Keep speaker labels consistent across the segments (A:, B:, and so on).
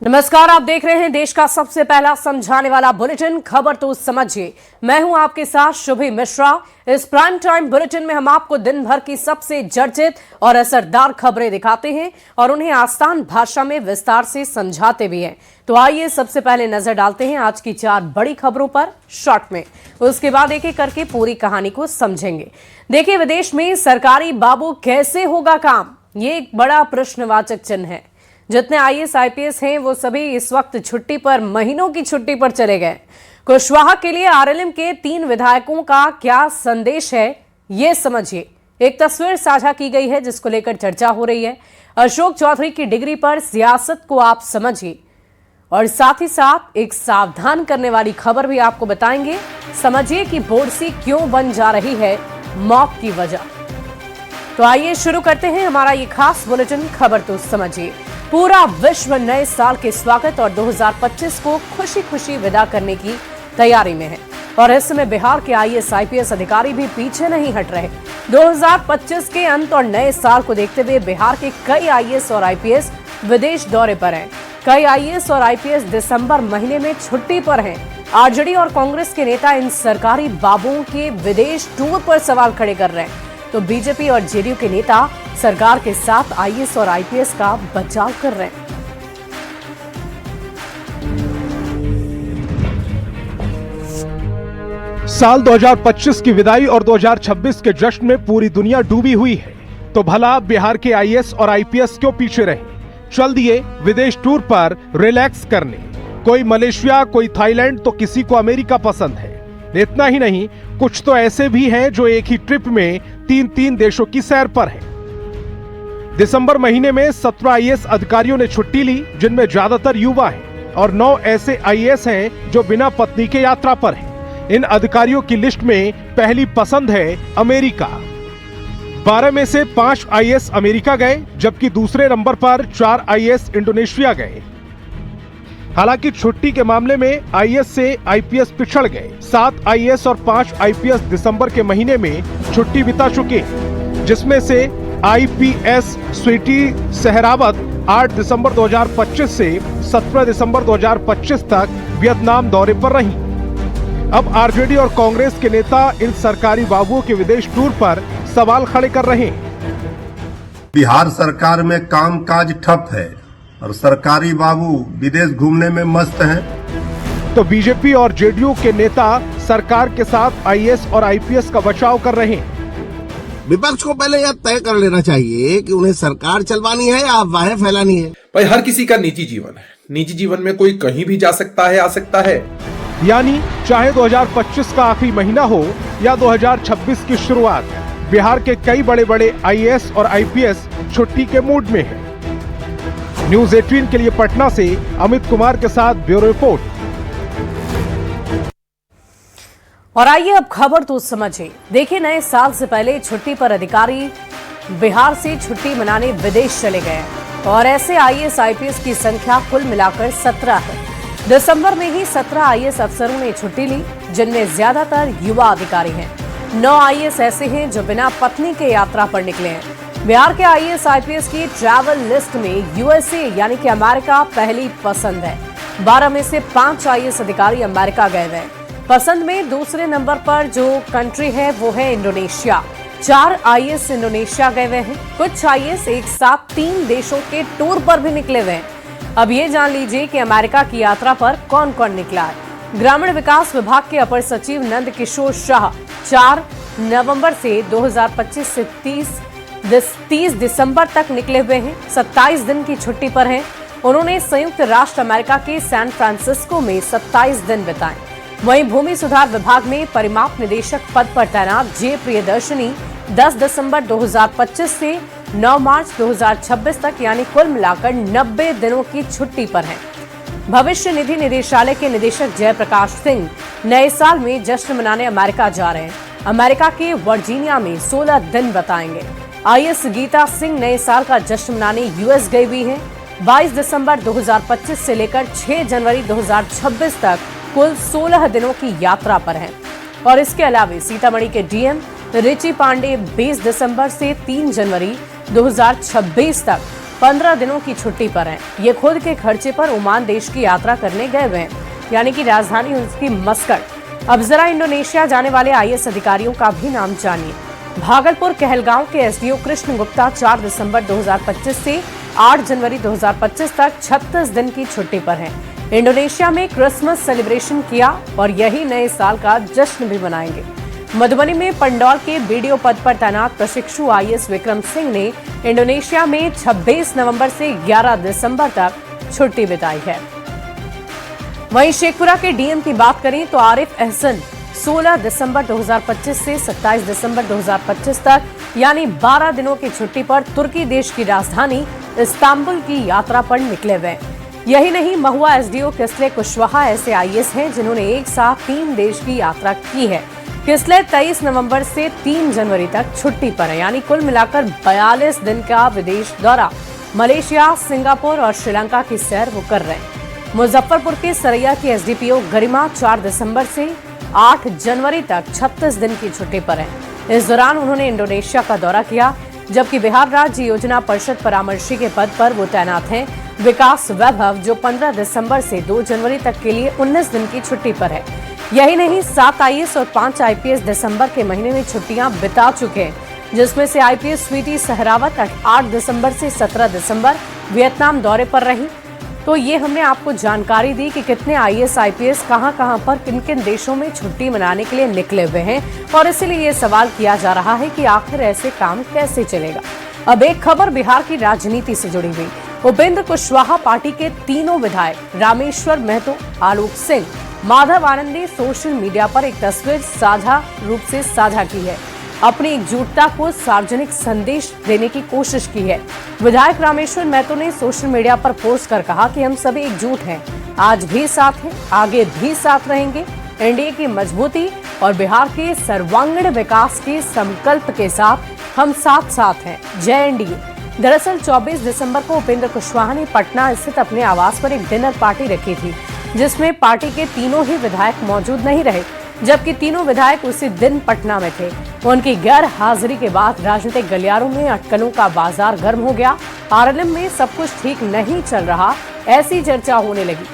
A: नमस्कार, आप देख रहे हैं देश का सबसे पहला समझाने वाला बुलेटिन खबर तो समझिए। मैं हूं आपके साथ शुभी मिश्रा। इस प्राइम टाइम बुलेटिन में हम आपको दिन भर की सबसे चर्चित और असरदार खबरें दिखाते हैं और उन्हें आसान भाषा में विस्तार से समझाते भी हैं। तो आइए सबसे पहले नजर डालते हैं आज की 4 बड़ी खबरों पर शॉर्ट में। उसके बाद एक एक करके पूरी कहानी को समझेंगे। देखिए, विदेश में सरकारी बाबू कैसे होगा काम, ये एक बड़ा प्रश्नवाचक चिन्ह है। जितने आईएएस आईपीएस हैं वो सभी इस वक्त छुट्टी पर, महीनों की छुट्टी पर चले गए। कुशवाहा के लिए आरएलएम के 3 विधायकों का क्या संदेश है, ये समझिए। एक तस्वीर साझा की गई है जिसको लेकर चर्चा हो रही है। अशोक चौधरी की डिग्री पर सियासत को आप समझिए और साथ ही साथ एक सावधान करने वाली खबर भी आपको बताएंगे। समझिए कि बोर्डसी क्यों बन जा रही है मौत की वजह। तो आइए शुरू करते हैं हमारा ये खास बुलेटिन खबर तो समझिए। पूरा विश्व नए साल के स्वागत और 2025 को खुशी खुशी विदा करने की तैयारी में है और इस समय बिहार के आईएएस आईपीएस अधिकारी भी पीछे नहीं हट रहे। 2025 के अंत और नए साल को देखते हुए बिहार के कई आईएएस और आईपीएस विदेश दौरे पर हैं। कई आईएएस और आईपीएस दिसंबर महीने में छुट्टी पर हैं। आरजेडी और कांग्रेस के नेता इन सरकारी बाबुओं के विदेश टूर पर सवाल खड़े कर रहे हैं, तो बीजेपी और जेडीयू के नेता सरकार के साथ आईएएस और आईपीएस का बचाव कर रहे हैं।
B: साल 2025 की विदाई और 2026 के जश्न में पूरी दुनिया डूबी हुई है, तो भला बिहार के आईएएस और आईपीएस क्यों पीछे रहे? चल दिए विदेश टूर पर रिलैक्स करने। कोई मलेशिया, कोई थाईलैंड, तो किसी को अमेरिका पसंद है। इतना ही नहीं, कुछ तो ऐसे भी हैं जो एक ही ट्रिप में 3 देशों की सैर पर हैं। दिसंबर महीने में 17 आईएएस अधिकारियों ने छुट्टी ली, जिनमें ज्यादातर युवा हैं, और 9 ऐसे आईएएस हैं जो बिना पत्नी के यात्रा पर हैं। इन अधिकारियों की लिस्ट में पहली पसंद है अमेरिका। 12 में से 5 आईएएस अमेरिका गए, जबकि दूसरे नंबर पर 4 आईएएस इंडोनेशिया गए। हालांकि छुट्टी के मामले में आईएएस से आईपीएस पिछड़ गए। 7 आईएएस और 5 आईपीएस दिसंबर के महीने में छुट्टी बिता चुके हैं, जिसमें से आईपीएस स्वीटी सहरावत 8 दिसंबर 2025 से 17 दिसंबर 2025 तक वियतनाम दौरे पर रहीं। अब आरजेडी और कांग्रेस के नेता इन सरकारी बाबुओं के विदेश टूर पर सवाल खड़े कर रहे हैं।
C: बिहार सरकार में कामकाज ठप है और सरकारी बाबू विदेश घूमने में मस्त हैं।
B: तो बीजेपी और जेडीयू के नेता सरकार के साथ आईएएस और आईपीएस का बचाव कर रहे हैं।
D: विपक्ष को पहले यह तय कर लेना चाहिए कि उन्हें सरकार चलवानी है या अफवाहें फैलानी है।
E: भाई, हर किसी का निजी जीवन है। निजी जीवन में कोई कहीं भी जा सकता है, आ सकता है।
B: यानी चाहे 2025 का आखिरी महीना हो या 2026 की शुरुआत, बिहार के कई बड़े बड़े आईएएस और आईपीएस छुट्टी के मूड में हैं। न्यूज़ 18 के लिए पटना से अमित कुमार के साथ ब्यूरो रिपोर्ट।
A: और आइए अब खबर तो समझिए। देखिए, नए साल से पहले छुट्टी पर अधिकारी बिहार से छुट्टी मनाने विदेश चले गए और ऐसे आईएएस आईपीएस की संख्या कुल मिलाकर 17 है। दिसंबर में ही 17 आईएएस अफसरों ने छुट्टी ली, जिनमें ज्यादातर युवा अधिकारी हैं। 9 आईएएस ऐसे हैं जो बिना पत्नी के यात्रा पर निकले हैं। बिहार के आईएएस आईपीएस की ट्रैवल लिस्ट में यूएसए यानी कि अमेरिका पहली पसंद है। 12 में से 5 आईएएस अधिकारी अमेरिका गए हुए हैं। पसंद में दूसरे नंबर पर जो कंट्री है वो है इंडोनेशिया। 4 आईएएस इंडोनेशिया गए हुए हैं। कुछ आईएएस एक साथ 3 देशों के टूर पर भी निकले हुए हैं। अब ये जान लीजिए कि अमेरिका की यात्रा पर कौन कौन निकला है। ग्रामीण विकास विभाग के अपर सचिव नंद किशोर शाह 4 नवंबर से 2025 से 30 दिसंबर तक निकले हुए हैं। 27 दिन की छुट्टी पर हैं। उन्होंने संयुक्त राष्ट्र अमेरिका के सैन फ्रांसिस्को में 27 दिन बिताए। वहीं भूमि सुधार विभाग में परिमाप निदेशक पद पर तैनात जे प्रियदर्शनी 10 दिसंबर 2025 से 9 मार्च 2026 तक यानी कुल मिलाकर 90 दिनों की छुट्टी पर हैं। भविष्य निधि निदेशालय के निदेशक जयप्रकाश सिंह नए साल में जश्न मनाने अमेरिका जा रहे हैं। अमेरिका के वर्जीनिया में 16 दिन बताएंगे। आईएएस गीता सिंह नए साल का जश्न मनाने यूएस गई हुई हैं। 22 दिसंबर 2025 से लेकर 6 जनवरी 2026 तक कुल 16 दिनों की यात्रा पर हैं। और इसके अलावा सीतामढ़ी के डीएम रिची पांडे 20 दिसंबर से 3 जनवरी 2026 तक 15 दिनों की छुट्टी पर हैं। ये खुद के खर्चे पर ओमान देश की यात्रा करने गए हुए हैं, यानी कि राजधानी उसकी मस्कट। अब जरा इंडोनेशिया जाने वाले आईएएस अधिकारियों का भी नाम जानिए। भागलपुर कहलगांव के एसडीओ कृष्ण गुप्ता 4 दिसंबर 2025 से 8 जनवरी 2025 तक 36 दिन की छुट्टी पर हैं। इंडोनेशिया में क्रिसमस सेलिब्रेशन किया और यही नए साल का जश्न भी मनाएंगे। मधुबनी में पंडौल के बीडीओ पद पर तैनात प्रशिक्षु आईएएस विक्रम सिंह ने इंडोनेशिया में 26 नवंबर से 11 दिसंबर तक छुट्टी बिताई है। वहीं शेखपुरा के डीएम की बात करें तो आरिफ अहसन 16 दिसंबर 2025 से 27 दिसंबर 2025 तक यानी 12 दिनों की छुट्टी पर तुर्की देश की राजधानी इस्तांबुल की यात्रा पर निकले हुए। यही नहीं, महुआ एसडीओ किस्ले कुशवाहा ऐसे आईएएस हैं जिन्होंने एक साथ 3 देश की यात्रा की है। किस्ले 23 नवंबर से 3 जनवरी तक छुट्टी पर है, यानी कुल मिलाकर 42 दिन का विदेश दौरा मलेशिया, सिंगापुर और श्रीलंका की सैर वो कर रहे हैं। मुजफ्फरपुर के सरैया की एसडीपीओ गरिमा 4 दिसंबर से 8 जनवरी तक 36 दिन की छुट्टी पर है। इस दौरान उन्होंने इंडोनेशिया का दौरा किया, जबकि बिहार राज्य योजना परिषद परामर्शी के पद पर वो तैनात हैं विकास वैभव, जो 15 दिसंबर से 2 जनवरी तक के लिए 19 दिन की छुट्टी पर है। यही नहीं, 7 आईएएस और 5 आईपीएस दिसंबर के महीने में छुट्टियां बिता चुके हैं, जिसमें से आईपीएस स्वीटी सहरावत 8 दिसंबर से 17 दिसंबर वियतनाम दौरे पर रही। तो ये हमने आपको जानकारी दी कि कितने आईएएस आईपीएस कहां पर किन किन देशों में छुट्टी मनाने के लिए निकले हुए हैं, और इसीलिए ये सवाल किया जा रहा है कि आखिर ऐसे काम कैसे चलेगा। अब एक खबर बिहार की राजनीति से जुड़ी हुई। उपेंद्र कुशवाहा पार्टी के तीनों विधायक रामेश्वर महतो, आलोक सिंह, माधव आनंद ने सोशल मीडिया पर एक तस्वीर साझा रूप से साझा की है। अपनी एकजुटता को सार्वजनिक संदेश देने की कोशिश की है। विधायक रामेश्वर महतो ने सोशल मीडिया पर पोस्ट कर कहा कि हम सभी एकजुट हैं, आज भी साथ हैं, आगे भी साथ रहेंगे। एनडीए की मजबूती और बिहार के सर्वांगीण विकास के संकल्प के साथ हम साथ हैं। जय एनडीए। दरअसल 24 दिसंबर को उपेंद्र कुशवाहा ने पटना स्थित अपने आवास पर एक डिनर पार्टी रखी थी, जिसमें पार्टी के तीनों ही विधायक मौजूद नहीं रहे, जबकि तीनों विधायक उसी दिन पटना में थे। उनकी गैर हाजिरी के बाद राजनीतिक गलियारों में अटकलों का बाजार गर्म हो गया। आरएलएम में सब कुछ ठीक नहीं चल रहा, ऐसी चर्चा होने लगी।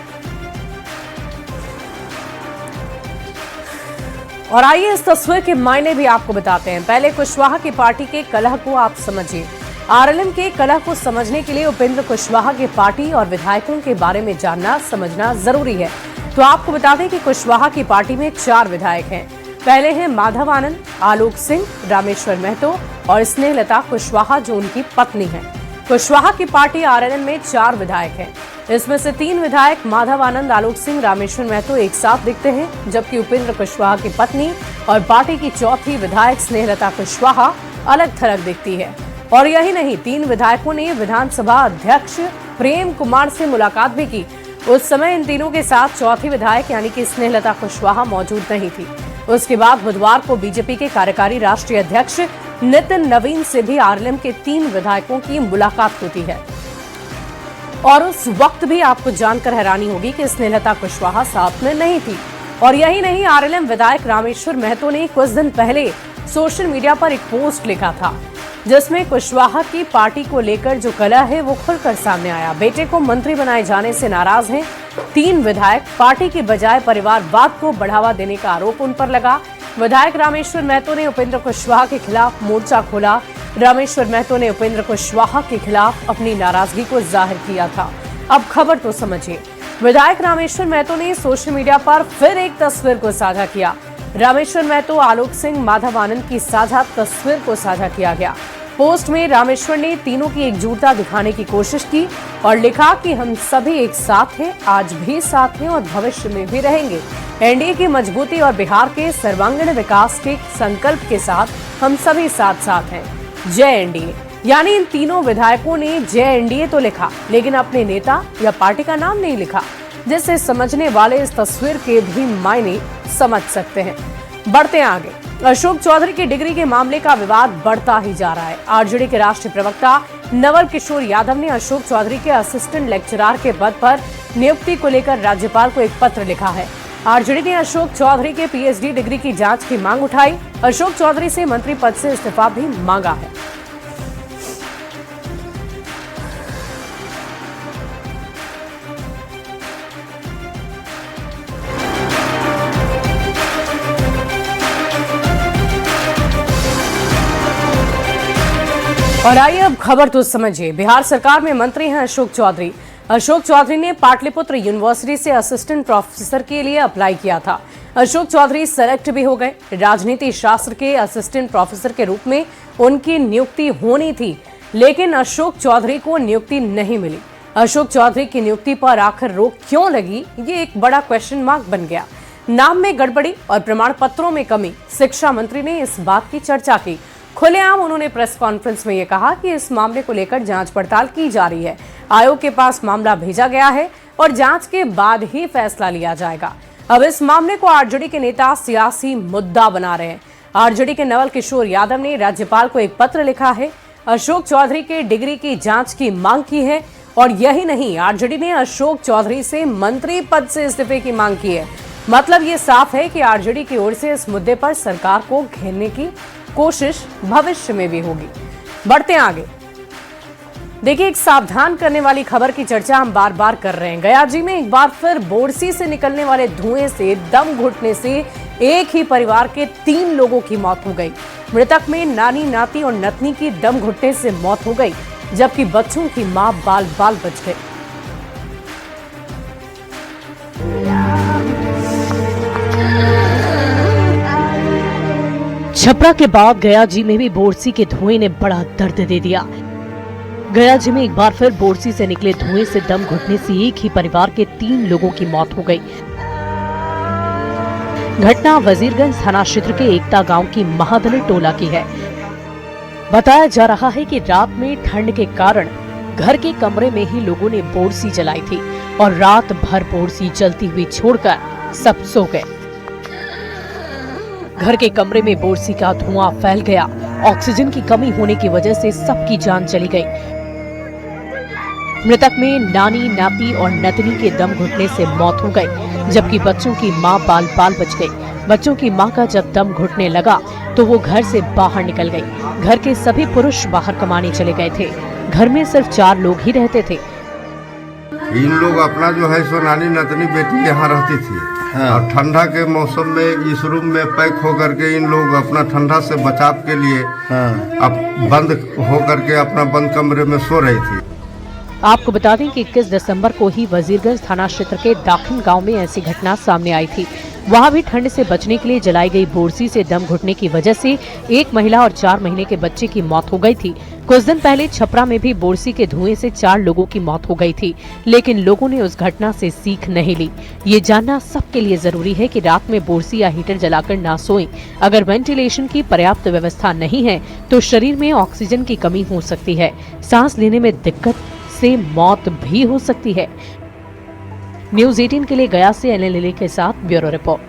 A: और आइए इस तस्वीर के मायने भी आपको बताते हैं। पहले कुशवाहा की पार्टी के कलह को आप समझिए। आरएलएम के कलह को समझने के लिए उपेंद्र कुशवाहा की पार्टी और विधायकों के बारे में जानना समझना जरूरी है। तो आपको बता दें कि कुशवाहा की पार्टी में 4 विधायक हैं। पहले हैं माधव आनंद, आलोक सिंह, रामेश्वर महतो और स्नेहलता कुशवाहा, जो उनकी पत्नी है। कुशवाहा की पार्टी आरएलएम में 4 विधायक हैं। इसमें से 3 विधायक माधव आनंद, आलोक सिंह, रामेश्वर महतो एक साथ दिखते हैं, जबकि उपेंद्र कुशवाहा की पत्नी और पार्टी की चौथी विधायक स्नेहलता कुशवाहा अलग थलग दिखती है। और यही नहीं, 3 विधायकों ने विधानसभा अध्यक्ष प्रेम कुमार से मुलाकात भी की। उस समय इन तीनों के साथ चौथी विधायक यानी कि स्नेहलता कुशवाहा मौजूद नहीं थी। उसके बाद बुधवार को बीजेपी के कार्यकारी राष्ट्रीय अध्यक्ष नितिन नवीन से भी आरएलएम के 3 विधायकों की मुलाकात होती है। और उस वक्त भी आपको जानकर हैरानी होगी कि स्नेहलता कुशवाहा साथ में नहीं थी। और यही नहीं, आरएलएम विधायक रामेश्वर महतो ने कुछ दिन पहले सोशल मीडिया पर एक पोस्ट लिखा था, जिसमें कुशवाहा की पार्टी को लेकर जो कलह है वो खुलकर सामने आया। बेटे को मंत्री बनाए जाने से नाराज हैं 3 विधायक। पार्टी की बजाय परिवारवाद को बढ़ावा देने का आरोप उन पर लगा। विधायक रामेश्वर महतो ने उपेंद्र कुशवाहा के खिलाफ मोर्चा खोला। रामेश्वर महतो ने उपेंद्र कुशवाहा के खिलाफ अपनी नाराजगी को जाहिर किया था। अब खबर तो समझिए। विधायक रामेश्वर महतो ने सोशल मीडिया पर फिर एक तस्वीर को साझा किया। रामेश्वर महतो, आलोक सिंह, माधव आनंद की साझा तस्वीर को साझा किया गया। पोस्ट में रामेश्वर ने तीनों की एकजुटता दिखाने की कोशिश की और लिखा कि हम सभी एक साथ हैं, आज भी साथ हैं और भविष्य में भी रहेंगे। एनडीए की मजबूती और बिहार के सर्वांगीण विकास के संकल्प के साथ हम सभी साथ हैं। जय एनडीए। यानी इन तीनों विधायकों ने जय एनडीए तो लिखा, लेकिन अपने नेता या पार्टी का नाम नहीं लिखा, जिससे समझने वाले इस तस्वीर के भी मायने समझ सकते हैं। बढ़ते आगे। अशोक चौधरी की डिग्री के मामले का विवाद बढ़ता ही जा रहा है। आरजेडी के राष्ट्रीय प्रवक्ता नवल किशोर यादव ने अशोक चौधरी के असिस्टेंट लेक्चरर के पद पर नियुक्ति को लेकर राज्यपाल को एक पत्र लिखा है। आरजेडी ने अशोक चौधरी के पीएचडी डिग्री की जांच की मांग उठाई। अशोक चौधरी से मंत्री पद से इस्तीफा भी मांगा है। और आइए अब खबर तो समझिए। बिहार सरकार में मंत्री हैं अशोक चौधरी। अशोक चौधरी ने पाटलिपुत्र यूनिवर्सिटी से असिस्टेंट प्रोफेसर के लिए अप्लाई किया था। अशोक चौधरी सेलेक्ट भी हो गए। राजनीति शास्त्र के असिस्टेंट प्रोफेसर के रूप में उनकी नियुक्ति होनी थी, लेकिन अशोक चौधरी को नियुक्ति नहीं मिली। अशोक चौधरी की नियुक्ति पर आखिर रोक क्यों लगी, ये एक बड़ा क्वेश्चन मार्क बन गया। नाम में गड़बड़ी और प्रमाण पत्रों में कमी, शिक्षा मंत्री ने इस बात की चर्चा की। खुलेआम उन्होंने प्रेस कॉन्फ्रेंस में यह कहा कि इस मामले को लेकर जांच पड़ताल की जा रही है। आयोग के पास मामला भेजा गया है और जांच के बाद ही फैसला लिया जाएगा। अब इस मामले को आरजेडी के नेता सियासी मुद्दा बना रहे हैं। आरजेडी के नवल किशोर यादव ने राज्यपाल को एक पत्र लिखा है। अशोक चौधरी के डिग्री की जांच की मांग की है और यही नहीं, आरजेडी ने अशोक चौधरी से मंत्री पद से इस्तीफे की मांग की है। मतलब ये साफ है कि आरजेडी की ओर से इस मुद्दे पर सरकार को घेरने की कोशिश भविष्य में भी होगी। बढ़ते हैं आगे। देखिए, एक सावधान करने वाली खबर की चर्चा हम बार बार कर रहे हैं। गया जी में एक बार फिर बोरसी से निकलने वाले धुएं से दम घुटने से एक ही परिवार के 3 लोगों की मौत हो गई। मृतक में नानी, नाती और नतनी की दम घुटने से मौत हो गई, जबकि बच्चों की मां बाल बाल बच गई। छपरा के बाद गया जी में भी बोरसी के धुएं ने बड़ा दर्द दे दिया। गया जी में एक बार फिर बोरसी से निकले धुएं से दम घुटने से एक ही परिवार के 3 लोगों की मौत हो गई। घटना वजीरगंज थाना क्षेत्र के एकता गांव की महादलित टोला की है। बताया जा रहा है कि रात में ठंड के कारण घर के कमरे में ही लोगों ने बोरसी जलाई थी और रात भर बोरसी जलती हुई छोड़कर सब सो गए। घर के कमरे में बोरसी का धुआं फैल गया। ऑक्सीजन की कमी होने की वजह से सबकी जान चली गई। मृतक में नानी, नाती और नतनी के दम घुटने से मौत हो गई, जबकि बच्चों की मां बाल बाल बच गई। बच्चों की मां का जब दम घुटने लगा तो वो घर से बाहर निकल गई। घर के सभी पुरुष बाहर कमाने चले गए थे। घर में सिर्फ 4 लोग ही रहते थे।
C: इन लोग अपना जो है सो नानी, नतनी, बेटी यहाँ रहती थी। हाँ। और ठंडा के मौसम में इस रूम में पैक होकर के इन लोग अपना ठंडा से बचाव के लिए अब बंद होकर के अपना बंद कमरे में सो रही थी।
A: आपको बता दें कि 21 दिसंबर को ही वजीरगंज थाना क्षेत्र के दाखिन गांव में ऐसी घटना सामने आई थी। वहां भी ठंड से बचने के लिए जलाई गई बोरसी से दम घुटने की वजह से एक महिला और 4 महीने के बच्चे की मौत हो गई थी। कुछ दिन पहले छपरा में भी बोरसी के धुएं से 4 लोगों की मौत हो गई थी, लेकिन लोगों ने उस घटना से सीख नहीं ली। ये जानना सबके लिए जरूरी है कि रात में बोरसी या हीटर जलाकर ना सोएं। अगर वेंटिलेशन की पर्याप्त व्यवस्था नहीं है तो शरीर में ऑक्सीजन की कमी हो सकती है। सांस लेने में दिक्कत से मौत भी हो सकती है। न्यूज़ 18 के लिए गया से एनएल लिली के साथ ब्यूरो रिपोर्ट।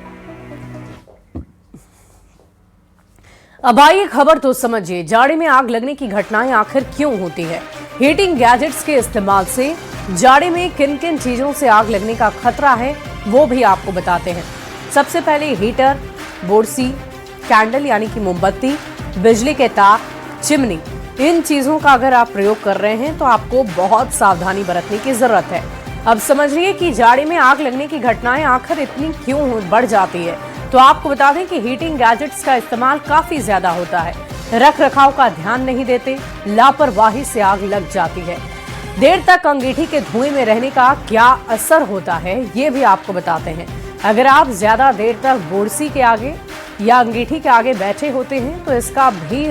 A: अब आइए खबर तो समझिए। जाड़े में आग लगने की घटनाएं आखिर क्यों होती है? हीटिंग गैजेट्स के इस्तेमाल से जाड़े में किन किन चीजों से आग लगने का खतरा है, वो भी आपको बताते हैं। सबसे पहले हीटर, बोरसी, कैंडल यानी कि मोमबत्ती, बिजली के तार, चिमनी, इन चीजों का अगर आप प्रयोग कर रहे हैं तो आपको बहुत सावधानी बरतने की जरूरत है। अब समझिए कि जाड़े में आग लगने की घटनाएं आखिर इतनी क्यों बढ़ जाती है। तो आपको बता दें कि हीटिंग गैजेट्स का इस्तेमाल काफी ज्यादा होता है। रख रखाव का ध्यान नहीं देते, लापरवाही से आग लग जाती है। देर तक अंगीठी के धुएं में रहने का क्या असर होता है, ये भी आपको बताते हैं। अगर आप ज्यादा देर तक बोरसी के आगे या अंगीठी के आगे बैठे होते हैं तो इसका भी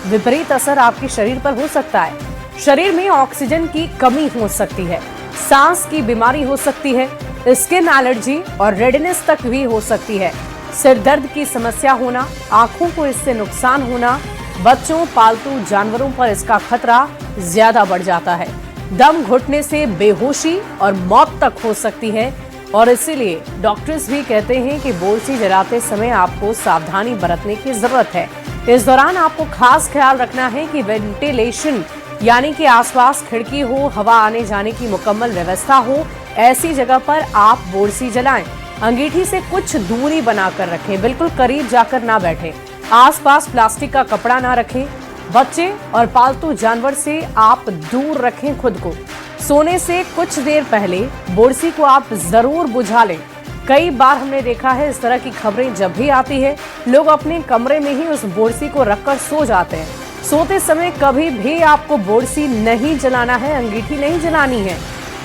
A: विपरीत असर आपके शरीर पर हो सकता है। शरीर में ऑक्सीजन की कमी हो सकती है, सांस की बीमारी हो सकती है, स्किन एलर्जी और रेडनेस तक भी हो सकती है। सिर दर्द की समस्या होना, आंखों को इससे नुकसान होना, बच्चों, पालतू जानवरों पर इसका खतरा ज्यादा बढ़ जाता है। दम घुटने से बेहोशी और मौत तक हो सकती है और इसीलिए डॉक्टर्स भी कहते हैं कि बोरसी जलाते समय आपको सावधानी बरतने की जरूरत है। इस दौरान आपको खास ख्याल रखना है कि वेंटिलेशन यानी कि आसपास खिड़की हो, हवा आने जाने की मुकम्मल व्यवस्था हो, ऐसी जगह पर आप बोरसी जलाएं। अंगीठी से कुछ दूरी बनाकर रखें, बिल्कुल करीब जाकर ना बैठें। आसपास प्लास्टिक का कपड़ा ना रखें। बच्चे और पालतू जानवर से आप दूर रखें खुद को। सोने से कुछ देर पहले बोरसी को आप जरूर बुझा लें। कई बार हमने देखा है इस तरह की खबरें जब भी आती है, लोग अपने कमरे में ही उस बोरसी को रखकर सो जाते हैं। सोते समय कभी भी आपको बोरसी नहीं जलाना है, अंगीठी नहीं जलानी है।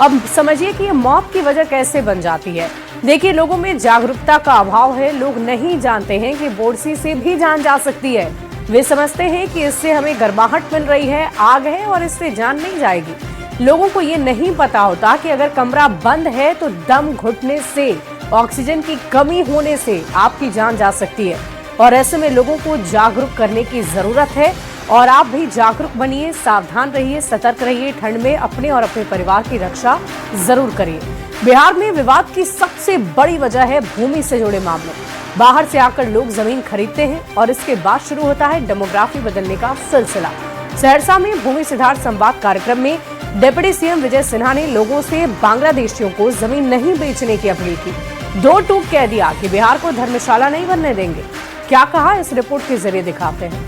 A: अब समझिए कि ये मौत की वजह कैसे बन जाती है। देखिए, लोगों में जागरूकता का अभाव है। लोग नहीं जानते हैं कि बोरसी से भी जान जा सकती है। वे समझते हैं कि इससे हमें गर्माहट मिल रही है, आग है और इससे जान नहीं जाएगी। लोगों को ये नहीं पता होता कि अगर कमरा बंद है तो दम घुटने से, ऑक्सीजन की कमी होने से आपकी जान जा सकती है। और ऐसे में लोगों को जागरूक करने की जरूरत है और आप भी जागरूक बनिए, सावधान रहिए, सतर्क रहिए। ठंड में अपने और अपने परिवार की रक्षा जरूर करिए। बिहार में विवाद की सबसे बड़ी वजह है भूमि से जुड़े मामले। बाहर से आकर लोग जमीन खरीदते हैं और इसके बाद शुरू होता है डेमोग्राफी बदलने का सिलसिला। सहरसा में भूमि सुधार संवाद कार्यक्रम में डिप्टी सीएम विजय सिन्हा ने लोगों से बांग्लादेशियों को जमीन नहीं बेचने की अपील की। दो टूक कह दिया कि बिहार को धर्मशाला नहीं बनने देंगे। क्या कहा, इस रिपोर्ट के जरिए दिखाते हैं।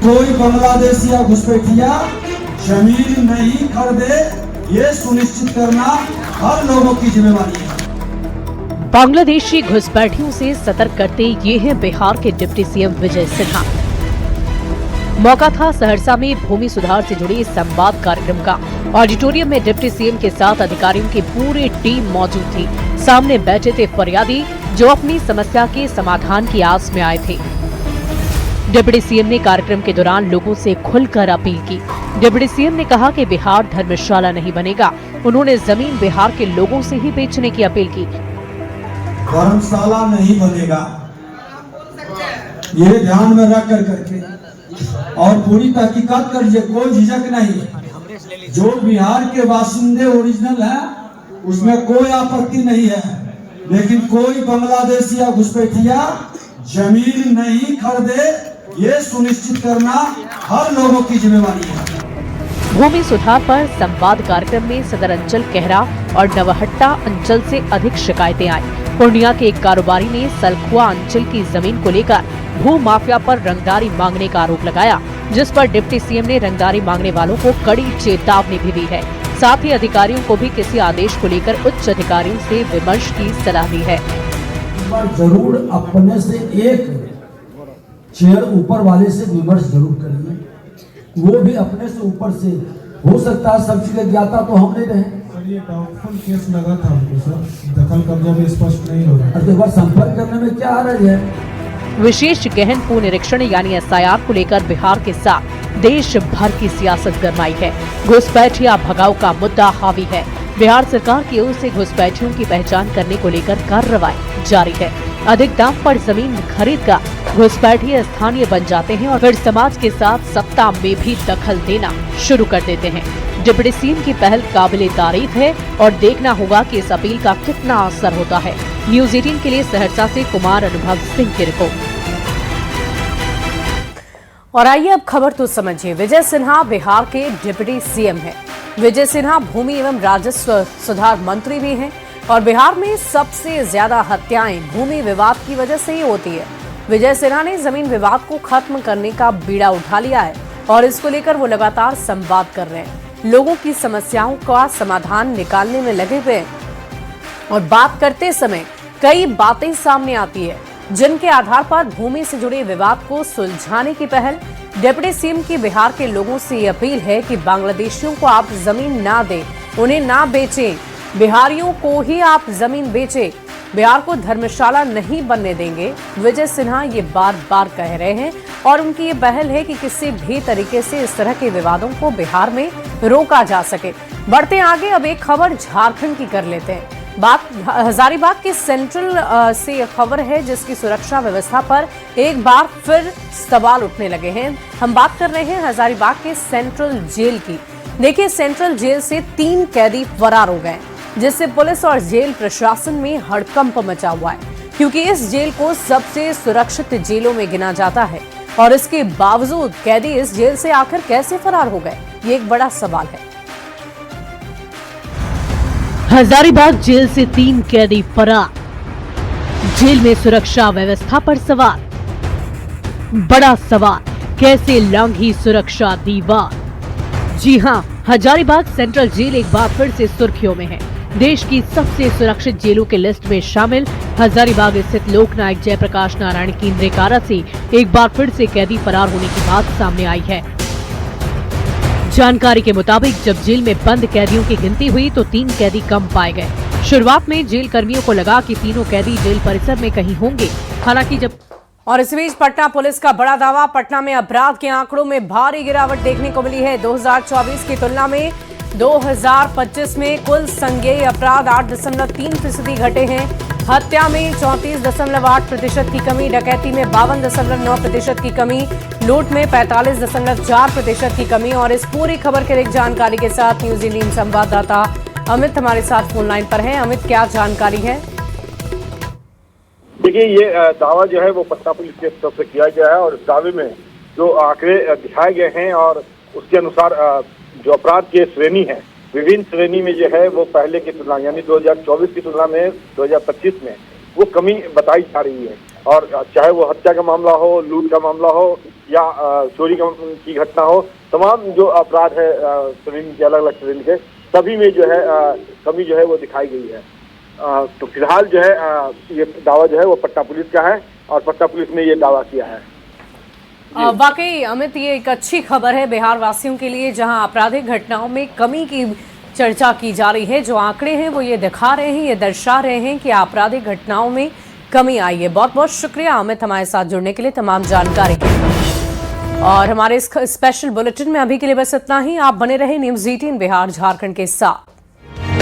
F: कोई बांग्लादेशी या घुसपैठिया जमीन नहीं खरीदे, ये सुनिश्चित करना हर लोगों की जिम्मेवारी है।
A: बांग्लादेशी घुसपैठियों से सतर्क करते ये हैं बिहार के डिप्टी सीएम विजय सिन्हा। मौका था सहरसा में भूमि सुधार से जुड़े संवाद कार्यक्रम का। ऑडिटोरियम में डिप्टी सीएम के साथ अधिकारियों की पूरी टीम मौजूद थी। सामने बैठे थे फरियादी जो अपनी समस्या के समाधान की आस में आए थे। डिप्टी सीएम ने कार्यक्रम के दौरान लोगों से खुलकर अपील की। डिप्टी सीएम ने कहा कि बिहार धर्मशाला नहीं बनेगा। उन्होंने जमीन बिहार के लोगों से ही बेचने की अपील की।
F: धर्मशाला नहीं बनेगा, ये ध्यान में रख कर करके और पूरी तहकीकात कर लीजिए, कोई झिझक नहीं। जो बिहार के बाशिंदे ओरिजिनल है उसमें कोई आपत्ति नहीं है, लेकिन कोई बांग्लादेशी या घुसपैठिया जमीन नहीं खरीदे, ये सुनिश्चित करना हर लोगों की जिम्मेवारी है।
A: भूमि सुधार पर संवाद कार्यक्रम में सदर अंचल कहरा और नवहट्टा अंचल से अधिक शिकायतें आई। पूर्णिया के एक कारोबारी ने सलखुआ अंचल की जमीन को लेकर भू माफिया पर रंगदारी मांगने का आरोप लगाया, जिस पर डिप्टी सीएम ने रंगदारी मांगने वालों को कड़ी चेतावनी भी दी है। साथ ही अधिकारियों को भी किसी आदेश को लेकर उच्च अधिकारियों से विमर्श की सलाह दी है।
F: जरूर अपने से एक चेयर ऊपर वाले से विमर्श जरूर करिए, वो भी अपने से ऊपर से हो सकता है। सब चीजें ज्ञाता तो हम नहीं रहे।
G: ये डाउटफुल केस लगा था हमको सर, दखल कब्जा में स्पष्ट नहीं हो रहा।
F: एक बार संपर्क करने में क्या आ रही है।
A: विशेष गहन भू निरीक्षण यानी SIR को लेकर बिहार के साथ देश भर की सियासत गरमाई है। घुसपैठिया भगाओ का मुद्दा हावी है। बिहार सरकार की ओर से घुसपैठियों की पहचान करने को लेकर कार्रवाई जारी है। अधिक दाम पर जमीन खरीदकर घुसपैठिए स्थानीय बन जाते हैं और फिर समाज के साथ सत्ता में भी दखल देना शुरू कर देते हैं। डिप्टी सीएम की पहल काबिले तारीफ है और देखना होगा कि इस अपील का कितना असर होता है। न्यूज़ 18 के लिए सहरसा से कुमार अनुभव सिंह की रिपोर्ट। और आइए अब खबर तो समझिए। विजय सिन्हा बिहार के डिप्टी सीएम हैं। विजय सिन्हा भूमि एवं राजस्व सुधार मंत्री भी हैं और बिहार में सबसे ज्यादा हत्याएं भूमि विवाद की वजह से ही होती है। विजय सिन्हा ने जमीन विवाद को खत्म करने का बीड़ा उठा लिया है और इसको लेकर वो लगातार संवाद कर रहे हैं। लोगों की समस्याओं का समाधान निकालने में लगे हुए हैं और बात करते समय कई बातें सामने आती है जिनके आधार पर भूमि से जुड़े विवाद को सुलझाने की पहल। डिप्टी सीएम की बिहार के लोगों से ये अपील है कि बांग्लादेशियों को आप जमीन ना दें, उन्हें ना बेचें, बिहारियों को ही आप जमीन बेचें। बिहार को धर्मशाला नहीं बनने देंगे। विजय सिन्हा ये बार बार कह रहे हैं और उनकी ये पहल है कि किसी भी तरीके से इस तरह के विवादों को बिहार में रोका जा सके। बढ़ते आगे, अब एक खबर झारखंड की कर लेते हैं। बात हजारीबाग के सेंट्रल से खबर है जिसकी सुरक्षा व्यवस्था पर एक बार फिर सवाल उठने लगे हैं। हम बात कर रहे हैं हजारीबाग के सेंट्रल जेल की। देखिए, सेंट्रल जेल से 3 कैदी फरार हो गए, जिससे पुलिस और जेल प्रशासन में हड़कंप मचा हुआ है, क्योंकि इस जेल को सबसे सुरक्षित जेलों में गिना जाता है और इसके बावजूद कैदी इस जेल से आखिर कैसे फरार हो गए, ये एक बड़ा सवाल है। हजारीबाग जेल से 3 कैदी फरार, जेल में सुरक्षा व्यवस्था पर सवाल। बड़ा सवाल, कैसे लांघी सुरक्षा दीवार। जी हां, हजारीबाग सेंट्रल जेल एक बार फिर से सुर्खियों में है। देश की सबसे सुरक्षित जेलों के लिस्ट में शामिल हजारीबाग स्थित लोकनायक जयप्रकाश नारायण केंद्रीय कारा से एक बार फिर से कैदी फरार होने की बात सामने आई है। जानकारी के मुताबिक जब जेल में बंद कैदियों की गिनती हुई तो 3 कैदी कम पाए गए। शुरुआत में जेल कर्मियों को लगा कि तीनों कैदी जेल परिसर में कहीं होंगे। हालांकि जब और इस बीच पटना पुलिस का बड़ा दावा, पटना में अपराध के आंकड़ों में भारी गिरावट देखने को मिली है। 2024 की तुलना में 2025 में कुल संज्ञेय अपराध 8.3% घटे हैं। हत्या में 34.8% की कमी, डकैती में 52.9% की कमी, लूट में 45.4% की कमी। और इस पूरी खबर के लिए जानकारी के साथ न्यूज 18 संवाददाता अमित हमारे साथ फोन लाइन पर हैं। अमित, क्या जानकारी है?
H: देखिए, ये दावा जो है वो पटना पुलिस की तरफ से किया गया है और इस दावे में जो आंकड़े दिखाए गए हैं और उसके अनुसार जो अपराध की श्रेणी है, विभिन्न श्रेणी में जो है वो पहले की तुलना यानी 2024 की तुलना में 2025 में वो कमी बताई जा रही है। और चाहे वो हत्या का मामला हो, लूट का मामला हो या चोरी की घटना हो, तमाम जो अपराध है श्रेणी के अलग अलग श्रेणी के सभी में जो है कमी जो है वो दिखाई गई है। तो फिलहाल जो है ये दावा जो है वो पटना पुलिस का है और पटना पुलिस ने ये दावा किया है।
A: वाकई अमित, ये एक अच्छी खबर है बिहार वासियों के लिए, जहां आपराधिक घटनाओं में कमी की चर्चा की जा रही है। जो आंकड़े हैं वो ये दिखा रहे हैं, ये दर्शा रहे हैं कि आपराधिक घटनाओं में कमी आई है। बहुत बहुत शुक्रिया अमित हमारे साथ जुड़ने के लिए, तमाम जानकारी के लिए। और हमारे इस स्पेशल बुलेटिन में अभी के लिए बस इतना ही। आप बने रहे न्यूज 18 बिहार झारखंड के साथ।